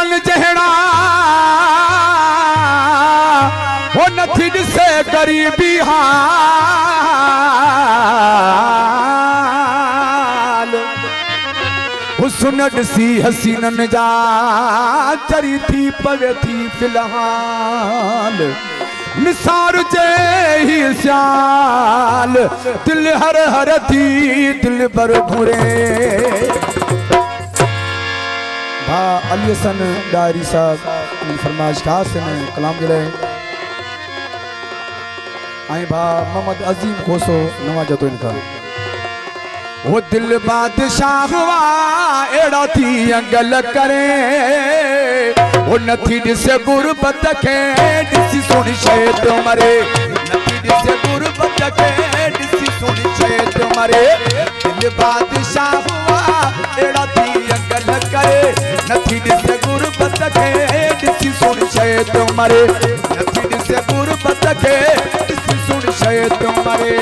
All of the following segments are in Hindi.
अमीरन जहड़ा वो नथी ॾिसे गरीबी हाल हुस्न ॾिसी हसीनन जा चरी थी पवे थी फिलहाल निसार जे ही स्याल दिल हर हर थी दिल बर घुरे भा अली हसन डायरी साहब फरमाइश खास कलाम जे लाइ आई भा मोहम्मद अजीम खोसो नवा जतो इनका वो दिल बादशाह हुआ एड़ा थी अंगल करे वो नथी ॾिसे गुरबत खे ॾिसी सुणी शइ तो मरे नथी ॾिसे गुरबत खे ॾिसी सुणी शइ तो मरे दिल बादशाह हुआ एड़ा थी अंगल करे नथी ॾिसे गुरबत खे ॾिसी सुणी शइ तो मरे नथी ॾिसे गुरबत खे ॾिसी सुणी शइ तो मरे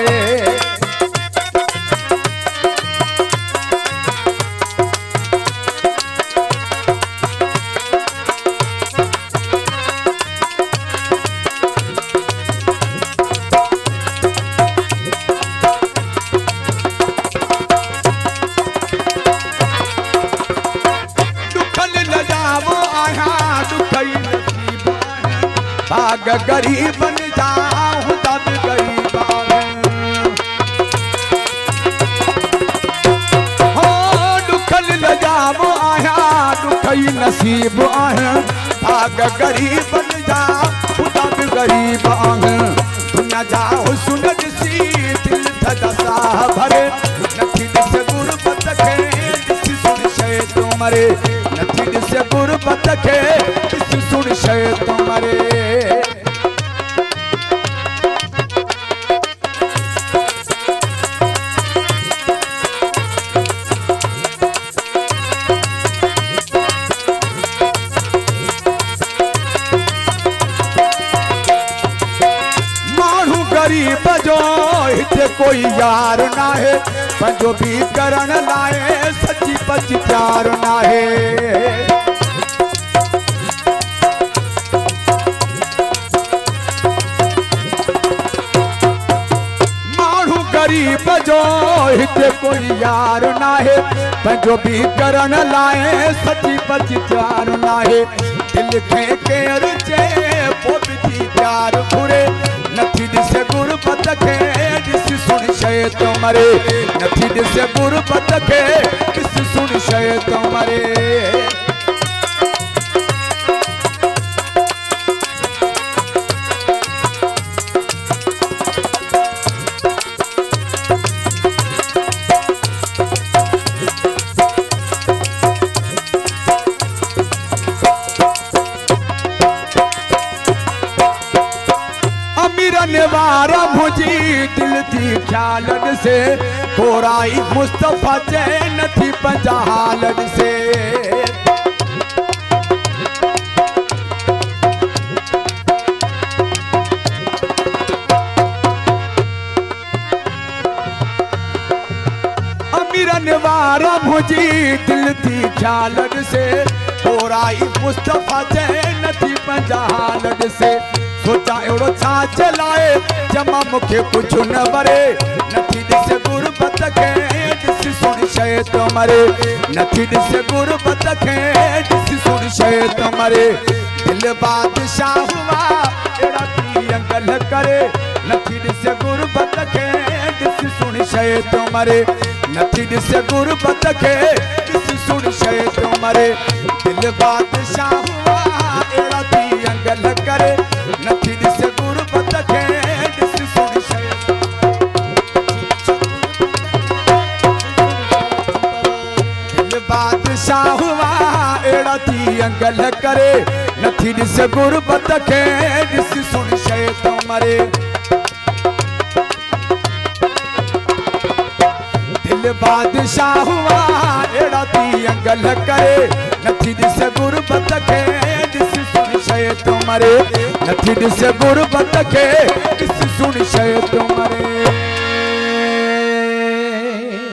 भाग गरीबन जाऊं तब गरीबान हो दुखल लजामो आया दुखई नसीब आया भाग गरीबन जाऊं तब गरीबान दुनिया जाओ सुन सी दिल थदा भरे नथी ॾिसे गुरबत खे ॾिसी सुन शइ तो मरे नथी ॾिसे गुरबत खे ॾिसी सुन शइ तो मरे गरीब जो हिते कोई यार ना है पंजो भी करण लाए सच्ची पची प्यार ना है मानू गरीब जो हिते कोई यार ना है पंजो भी करण लाए सच्ची पची प्यार ना है दिल खे केर जे वो भी प्यार घुरे नथी ॾिसे गुरबत खे ॾिसी सुणी शइ तो मरे नथी ॾिसे गुरबत खे ॾिसी सुणी शइ तो मरे वारा मुझी दिल थी ख्यालन से कोराई मुस्तफा जे नथी पंजा हालन से अमीरन वारा मुझी दिल थी ख्यालन से कोराई मुस्तफा जे नथी पंजा हालन से सोचा एड़ो छा चलाए जमा मुखे कुछ न वरे नथी ॾिसे गुरबत खे ॾिसी सुणी शइ तो मरे नथी ॾिसे गुरबत खे ॾिसी सुणी शइ तो मरे दिल बादशाह हुआ एड़ा थी अंगल करे नथी ॾिसे गुरबत खे ॾिसी सुणी शइ तो मरे नथी ॾिसे गुरबत खे ॾिसी सुणी शइ तो मरे दिल बादशाह हुआ एड़ा थी अंगल करे नथी ॾिसे गुरबत खे ॾिसी सुणी शइ दिल बादशाह हुआ एड़ा थी अंगल करे नथी ॾिसे गुरबत खे ॾिसी सुणी शइ तो मरे दिल बादशाह हुआ एड़ा थी अंगल करे नथी ॾिसे गुरबत खे ॾिसी सुणी शइ तो मरे नथी ॾिसे गुरबत खे ॾिसी सुणी शइ तो मरे